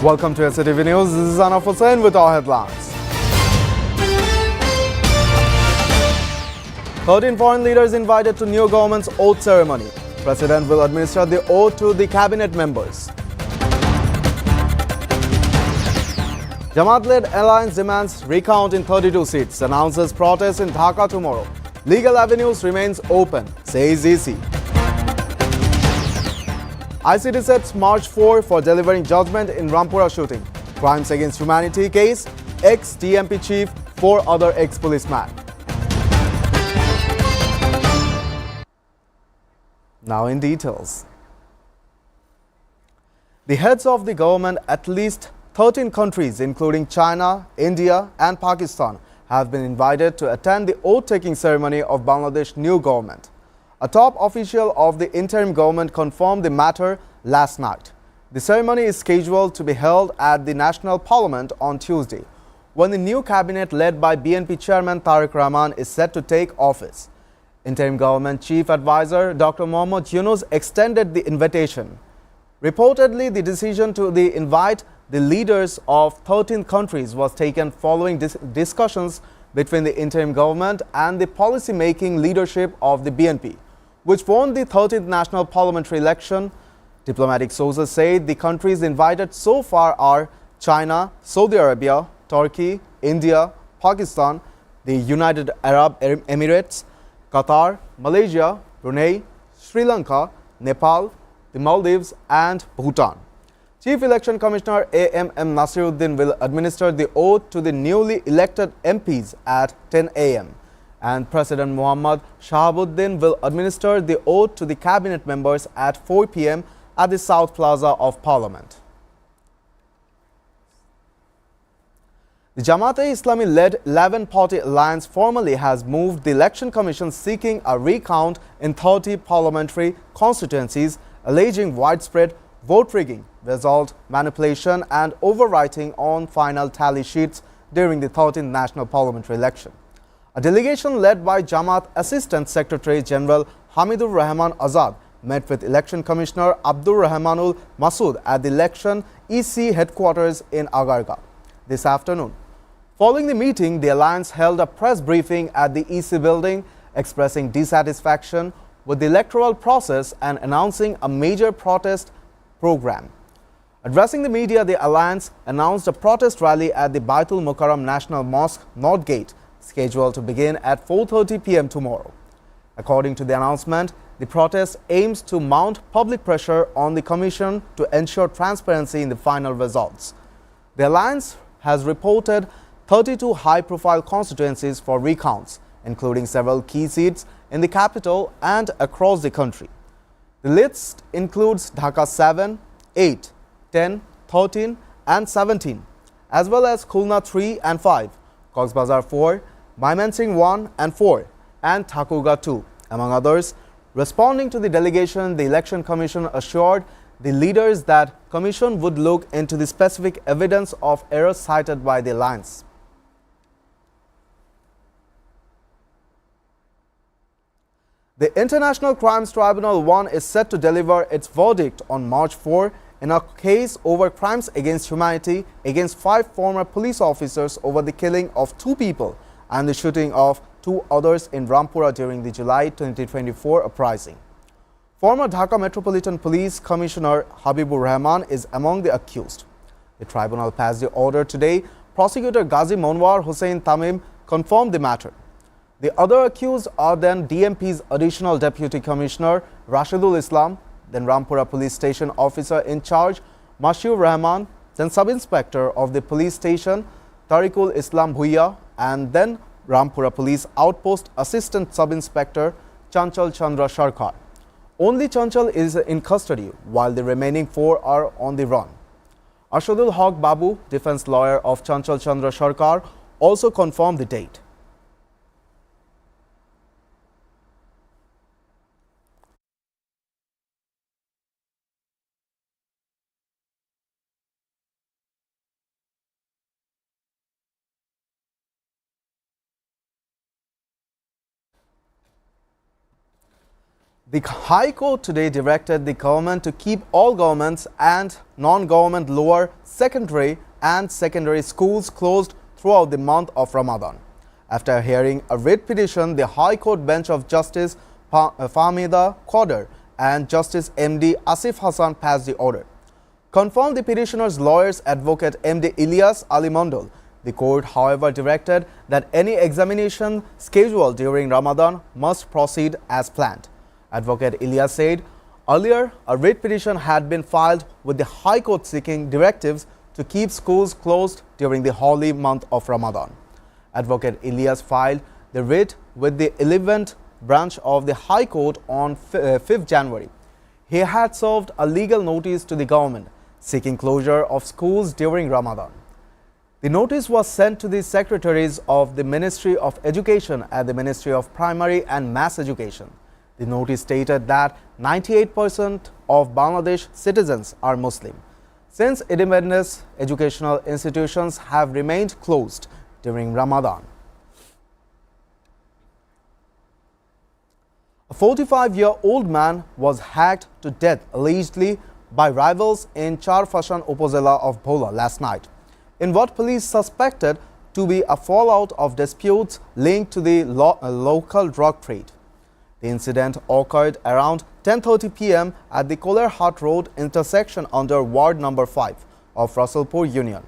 Welcome to SATV News. This is Anaf Hussain with our headlines. 13 foreign leaders invited to new government's oath ceremony. President will administer the oath to the cabinet members. Jamaat-led alliance demands recount in 32 seats, announces protest in Dhaka tomorrow. Legal avenues remains open, says EC. ICT sets March 4 for delivering judgment in Rampura shooting. Crimes against humanity case, ex-DMP chief, 4 other ex-policemen. Now in details. The heads of the government, at least 13 countries including China, India and Pakistan, have been invited to attend the oath-taking ceremony of Bangladesh's new government. A top official of the interim government confirmed the matter last night. The ceremony is scheduled to be held at the National Parliament on Tuesday, when the new cabinet led by BNP chairman Tariq Rahman is set to take office. Interim government chief advisor Dr. Mohammad Yunus extended the invitation. Reportedly, the decision to invite the leaders of 13 countries was taken following discussions between the interim government and the policy-making leadership of the BNP, which won the 13th National Parliamentary election. Diplomatic sources say the countries invited so far are China, Saudi Arabia, Turkey, India, Pakistan, the United Arab Emirates, Qatar, Malaysia, Brunei, Sri Lanka, Nepal, the Maldives and Bhutan. Chief Election Commissioner A.M.M. Nasiruddin will administer the oath to the newly elected MPs at 10 a.m. and President Muhammad Shahabuddin will administer the oath to the cabinet members at 4 p.m. at the South Plaza of Parliament. The Jamaat-e-Islami-led 11-party alliance formally has moved the Election Commission seeking a recount in 30 parliamentary constituencies, alleging widespread vote rigging, result manipulation and overwriting on final tally sheets during the 13th National Parliamentary election. A delegation led by Jamaat Assistant Secretary General Hamidur Rahman Azad met with Election Commissioner Abdur Rahmanul Masood at the Election EC headquarters in Agarga this afternoon. Following the meeting, the alliance held a press briefing at the EC building, expressing dissatisfaction with the electoral process and announcing a major protest program. Addressing the media, the alliance announced a protest rally at the Baitul Mukarram National Mosque North Gate, scheduled to begin at 4:30 p.m. tomorrow. According to the announcement, the protest aims to mount public pressure on the Commission to ensure transparency in the final results. The alliance has reported 32 high-profile constituencies for recounts, including several key seats in the capital and across the country. The list includes Dhaka 7, 8, 10, 13 and 17, as well as Khulna 3 and 5, Cox's Bazar 4, Mymensingh 1 and 4, and Thakurga 2, among others. Responding to the delegation, the Election Commission assured the leaders that Commission would look into the specific evidence of errors cited by the alliance. The International Crimes Tribunal 1 is set to deliver its verdict on March 4 in a case over crimes against humanity against 5 former police officers over the killing of 2 people and the shooting of 2 others in Rampura during the July 2024 uprising. Former Dhaka Metropolitan Police Commissioner Habibur Rahman is among the accused. The tribunal passed the order today. Prosecutor Ghazi Monwar Hussain Tamim confirmed the matter. The other accused are then DMP's Additional Deputy Commissioner Rashidul Islam, then Rampura Police Station Officer in charge Mashiur Rahman, then Sub-Inspector of the police station Tariqul Islam Bhuiya, and then Rampura Police Outpost Assistant Sub-Inspector Chanchal Chandra Sarkar. Only Chanchal is in custody, while the remaining 4 are on the run. Arshadul Haq Babu, defense lawyer of Chanchal Chandra Sarkar, also confirmed the date. The High Court today directed the government to keep all governments and non-government lower secondary and secondary schools closed throughout the month of Ramadan. After hearing a writ petition, the High Court bench of Justice Fahmida Qadar and Justice M.D. Asif Hassan passed the order. Confirmed the petitioner's lawyers, Advocate M.D. Ilyas Ali Mondol. The court, however, directed that any examination scheduled during Ramadan must proceed as planned. Advocate Ilyas said earlier a writ petition had been filed with the High Court seeking directives to keep schools closed during the holy month of Ramadan. Advocate Ilyas filed the writ with the 11th branch of the High Court on 5th January. He had served a legal notice to the government seeking closure of schools during Ramadan. The notice was sent to the secretaries of the Ministry of Education and the Ministry of Primary and Mass Education. The notice stated that 98% of Bangladesh citizens are Muslim. Since independence, educational institutions have remained closed during Ramadan. A 45-year-old man was hacked to death allegedly by rivals in Charfashan Upazila of Bhola last night, in what police suspected to be a fallout of disputes linked to the local drug trade. The incident occurred around 10:30 p.m. at the Kolarhat Road intersection under Ward number 5 of Russellpur Union.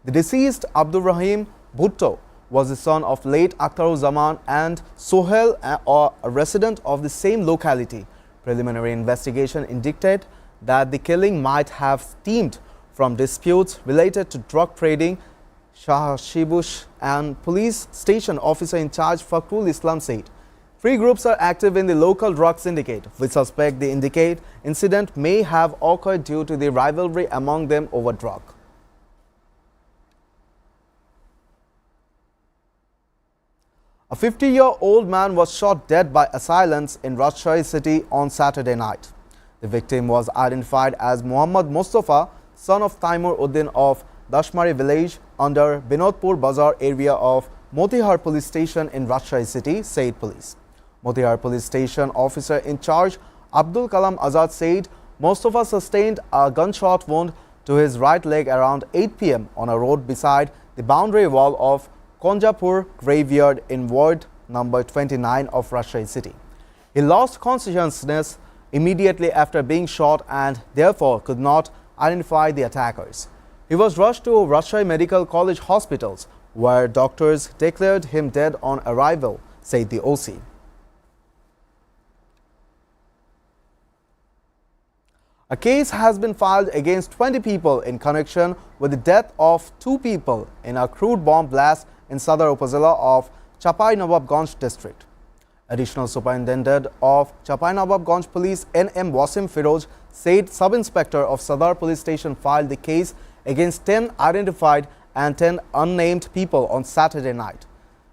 The deceased Abdur Rahim Bhutto was the son of late Akhtaruzaman and Sohel, a resident of the same locality. Preliminary investigation indicated that the killing might have stemmed from disputes related to drug trading. Shah Shibush and police station officer in charge Fakrul Islam said 3 groups are active in the local drug syndicate. We suspect the incident may have occurred due to the rivalry among them over drug. A 50-year-old man was shot dead by assailants in Rajshahi city on Saturday night. The victim was identified as Muhammad Mustafa, son of Taimur Uddin of Dashmari village under Binodpur Bazar area of Motihar police station in Rajshahi city, said police. Motihar police station officer in charge Abdul Kalam Azad said Mustafa sustained a gunshot wound to his right leg around 8 p.m. on a road beside the boundary wall of Konjapur graveyard in ward number 29 of Rajshahi city. He lost consciousness immediately after being shot and therefore could not identify the attackers. He was rushed to Rajshahi Medical College hospitals where doctors declared him dead on arrival, said the OC. A case has been filed against 20 people in connection with the death of 2 people in a crude bomb blast in Sadar Upazila of Chapai Nawabganj district. Additional Superintendent of Chapai Nawabganj Police N.M. Wasim Firoz said Sub-Inspector of Sadar Police Station filed the case against 10 identified and 10 unnamed people on Saturday night.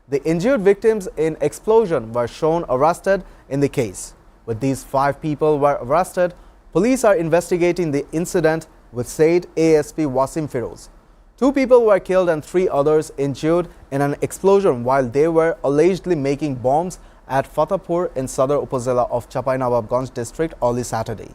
The injured victims in explosion were shown arrested in the case. With these 5 people were arrested, police are investigating the incident with said ASP Wasim Firoz. 2 people were killed and 3 others injured in an explosion while they were allegedly making bombs at Fatehpur in Sadar Upazila of Chapai Nawabganj district early Saturday.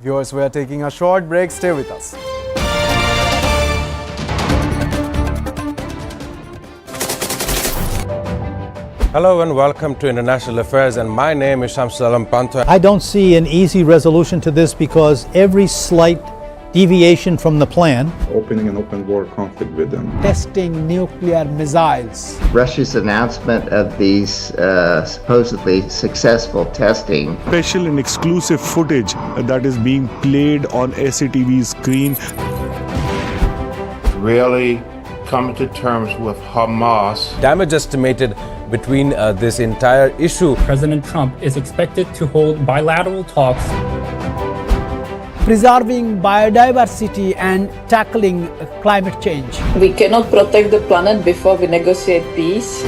Viewers, we are taking a short break. Stay with us. Hello and welcome to International Affairs, and my name is Shamsul Alam Panto. I don't see an easy resolution to this because every slight deviation from the plan, opening an open war conflict with them, testing nuclear missiles, Russia's announcement of these supposedly successful testing, special and exclusive footage that is being played on SATV screen, really coming to terms with Hamas. Damage estimated between this entire issue. President Trump is expected to hold bilateral talks. preserving biodiversity and tackling climate change. We cannot protect the planet before we negotiate peace.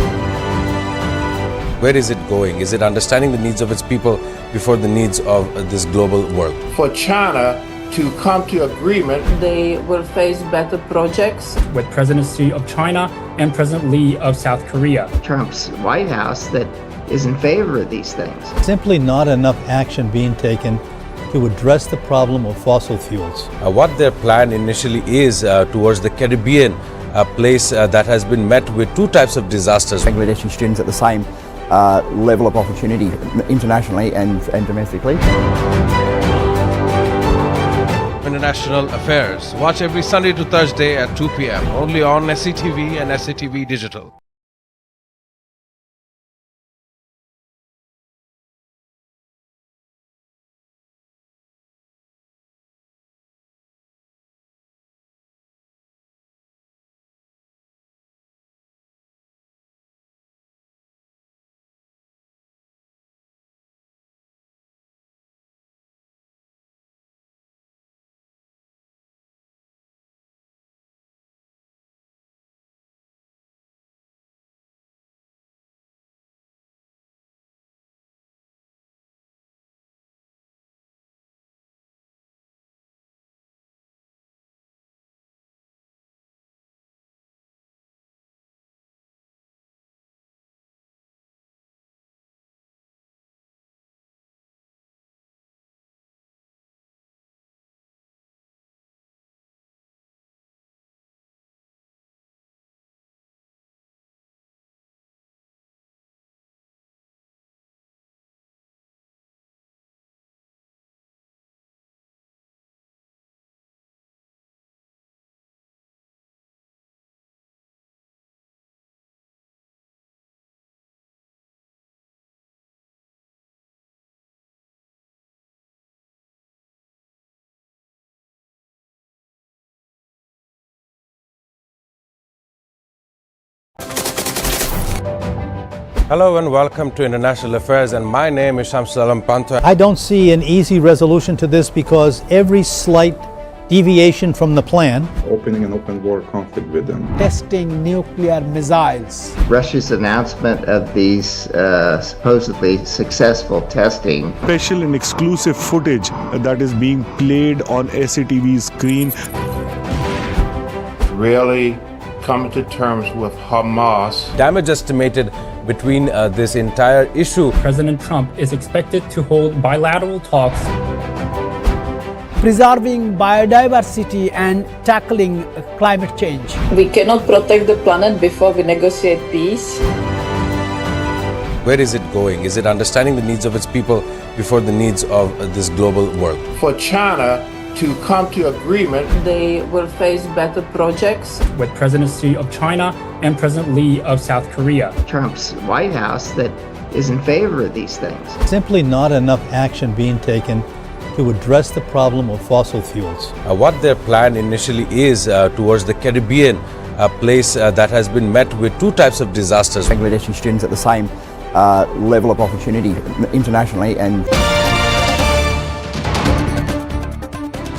Where is it going? Is it understanding the needs of its people before the needs of this global world? For China to come to agreement, They will face better projects. with presidency of China and President Lee of South Korea. Trump's White House that is in favor of these things. Simply not enough action being taken to address the problem of fossil fuels. What their plan initially is towards the Caribbean, a place that has been met with two types of disasters. Bangladeshi students at the same level of opportunity internationally and domestically. International Affairs. Watch every Sunday to Thursday at 2 p.m. only on SATV and SATV Digital. Hello and welcome to International Affairs, and my name is Shamsalam Panta. I don't see an easy resolution to this because every slight deviation from the plan Opening an open war conflict with them. Testing nuclear missiles. Russia's announcement of these supposedly successful testing Special and exclusive footage that is being played on SATV's screen. really coming to terms with Hamas. Damage estimated between this entire issue. President Trump is expected to hold bilateral talks Preserving biodiversity and tackling climate change. We cannot protect the planet before we negotiate peace. Where is it going? Is it understanding the needs of its people before the needs of this global world? For China to come to agreement, They will face better projects. with presidency of China and President Lee of South Korea. Trump's White House that is in favor of these things. simply not enough action being taken to address the problem of fossil fuels. What their plan initially is towards the Caribbean, a place that has been met with two types of disasters. Bangladeshi students at the same level of opportunity internationally and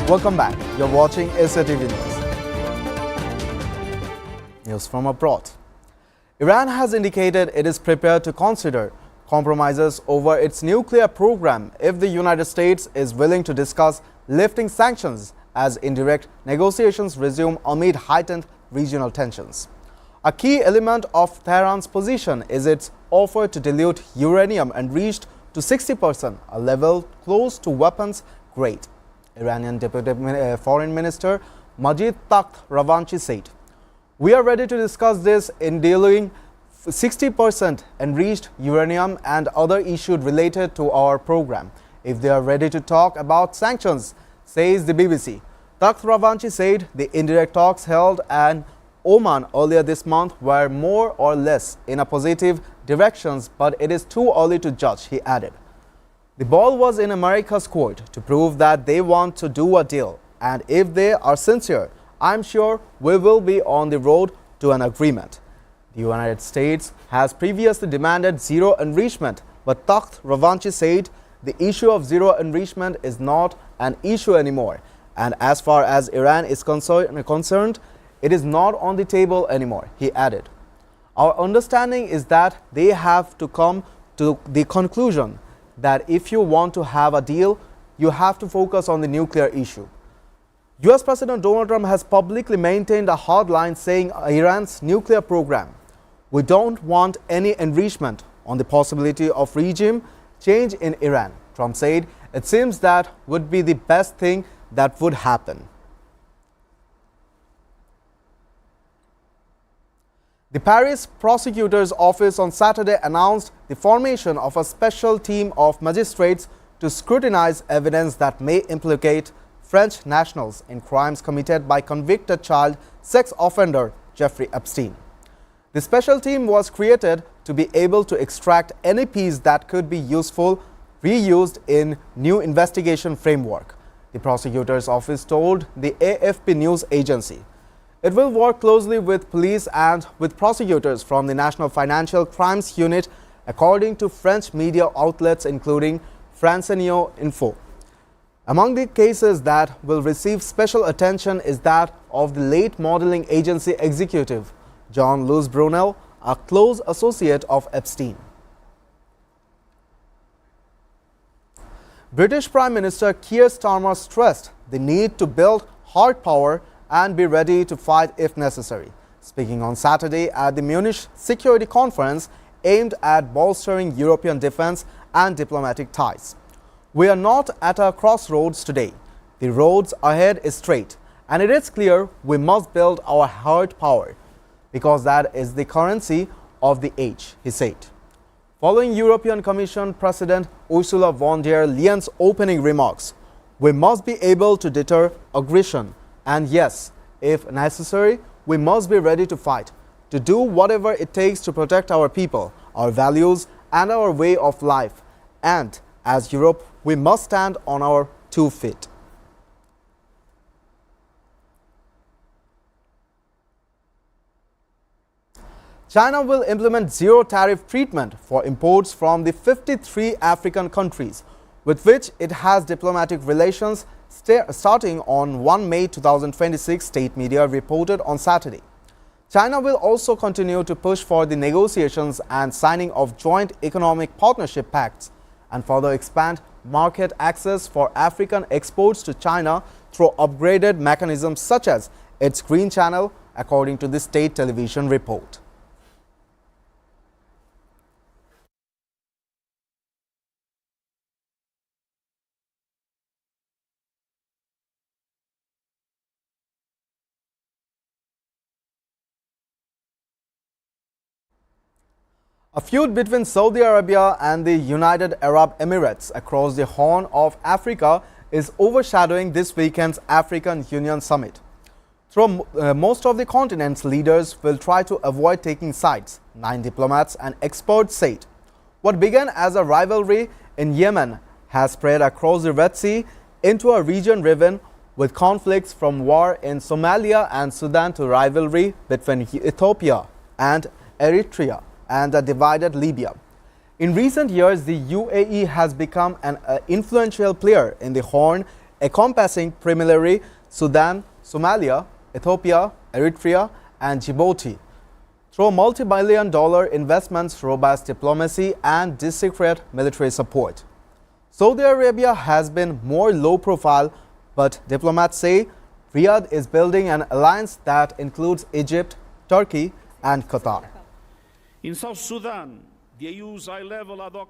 Welcome back. You're watching SATV News. News from abroad. Iran has indicated it is prepared to consider compromises over its nuclear program if the United States is willing to discuss lifting sanctions as indirect negotiations resume amid heightened regional tensions. A key element of Tehran's position is its offer to dilute uranium enriched to 60%, a level close to weapons grade. Iranian Deputy Foreign Minister Majid Takht Ravanchi said, "We are ready to discuss this in dealing 60% enriched uranium and other issues related to our program. If they are ready to talk about sanctions," says the BBC. Takht Ravanchi said the indirect talks held in Oman earlier this month were more or less in a positive directions, but it is too early to judge, he added. The ball was in America's court to prove that they want to do a deal, and if they are sincere, I'm sure we will be on the road to an agreement. The United States has previously demanded zero enrichment, but Takht Ravanchi said the issue of zero enrichment is not an issue anymore. And as far as Iran is concerned, it is not on the table anymore, he added. Our understanding is that they have to come to the conclusion that if you want to have a deal, you have to focus on the nuclear issue. US President Donald Trump has publicly maintained a hard line saying Iran's nuclear program. We don't want any enrichment on the possibility of regime change in Iran. Trump said it seems that would be the best thing that would happen. The Paris prosecutor's office on Saturday announced the formation of a special team of magistrates to scrutinize evidence that may implicate French nationals in crimes committed by convicted child sex offender Jeffrey Epstein. The special team was created to be able to extract any piece that could be reused in new investigation framework, the prosecutor's office told the AFP news agency. It will work closely with police and with prosecutors from the National Financial Crimes Unit, according to French media outlets including France Info. Among the cases that will receive special attention is that of the late modeling agency executive Jean-Louis Brunel, a close associate of Epstein. British Prime Minister Keir Starmer stressed the need to build hard power and be ready to fight if necessary. Speaking on Saturday at the Munich Security Conference aimed at bolstering European defense and diplomatic ties. We are not at a crossroads today. The road ahead is straight, and it is clear we must build our hard power, because that is the currency of the age, he said. Following European Commission President Ursula von der Leyen's opening remarks, we must be able to deter aggression, and yes, if necessary, we must be ready to fight, to do whatever it takes to protect our people, our values, and our way of life. And as Europe, we must stand on our 2 feet. China will implement zero tariff treatment for imports from the 53 African countries, with which it has diplomatic relations starting on 1 May 2026, state media reported on Saturday. China will also continue to push for the negotiations and signing of joint economic partnership pacts and further expand market access for African exports to China through upgraded mechanisms such as its Green Channel, according to the state television report. A feud between Saudi Arabia and the United Arab Emirates across the Horn of Africa is overshadowing this weekend's African Union Summit. Though most of the continent's leaders will try to avoid taking sides, 9 diplomats and experts said. What began as a rivalry in Yemen has spread across the Red Sea into a region riven with conflicts from war in Somalia and Sudan to rivalry between Ethiopia and Eritrea and a divided Libya. In recent years, the UAE has become an influential player in the Horn, encompassing primarily Sudan, Somalia, Ethiopia, Eritrea, and Djibouti. Through multi-billion-dollar investments, robust diplomacy, and discreet military support. Saudi Arabia has been more low-profile, but diplomats say Riyadh is building an alliance that includes Egypt, Turkey, and Qatar. In South Sudan, the EU's high-level ad hoc.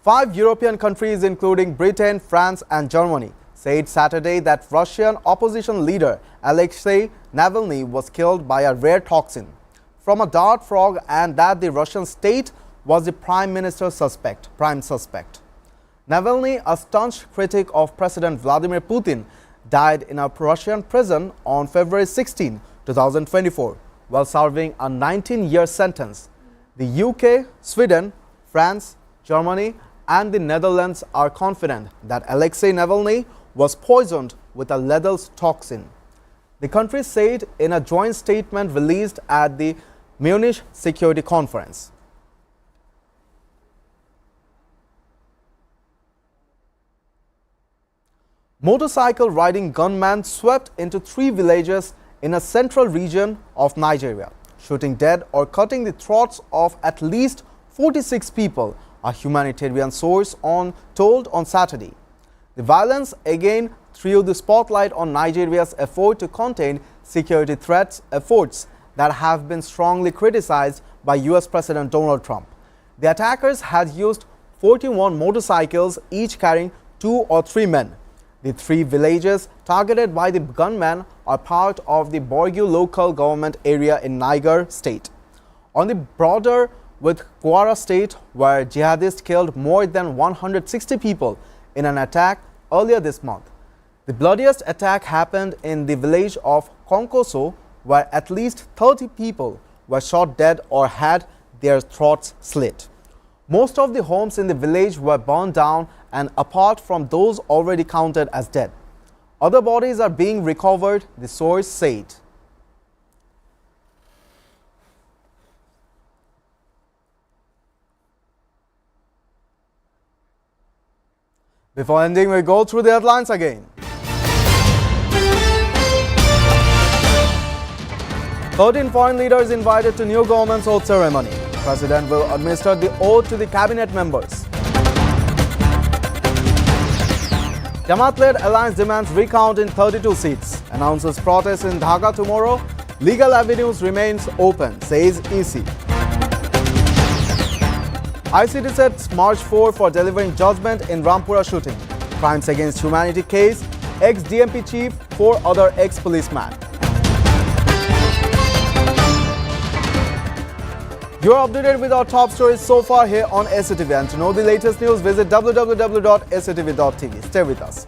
5 European countries, including Britain, France, and Germany, said Saturday that Russian opposition leader Alexei Navalny was killed by a rare toxin from a dart frog, and that the Russian state was the prime suspect. Navalny, a staunch critic of President Vladimir Putin, died in a Russian prison on February 16, 2024. While serving a 19-year sentence. The UK, Sweden, France, Germany, and the Netherlands are confident that Alexei Navalny was poisoned with a lethal toxin. The countries said in a joint statement released at the Munich Security Conference. Motorcycle riding gunman swept into 3 villages in a central region of Nigeria, shooting dead or cutting the throats of at least 46 people, a humanitarian source told on Saturday. The violence again threw the spotlight on Nigeria's effort to contain security threats, efforts that have been strongly criticized by US President Donald Trump. The attackers had used 41 motorcycles, each carrying 2 or 3 men. The 3 villages targeted by the gunmen are part of the Borgu local government area in Niger State, on the border with Kwara State, where jihadists killed more than 160 people in an attack earlier this month. The bloodiest attack happened in the village of Konkoso, where at least 30 people were shot dead or had their throats slit. Most of the homes in the village were burned down, and apart from those already counted as dead, other bodies are being recovered, the source said. Before ending, we go through the headlines again. 13 foreign leaders invited to new government's oath ceremony. The president will administer the oath to the cabinet members. Jamaat-led alliance demands recount in 32 seats. Announces protests in Dhaka tomorrow. Legal avenues remains open, says EC. ICT sets March 4 for delivering judgment in Rampura shooting. Crimes against humanity case, ex-DMP chief, 4 other ex-policemen. You are updated with our top stories so far here on SATV, and to know the latest news, visit www.satv.tv. Stay with us.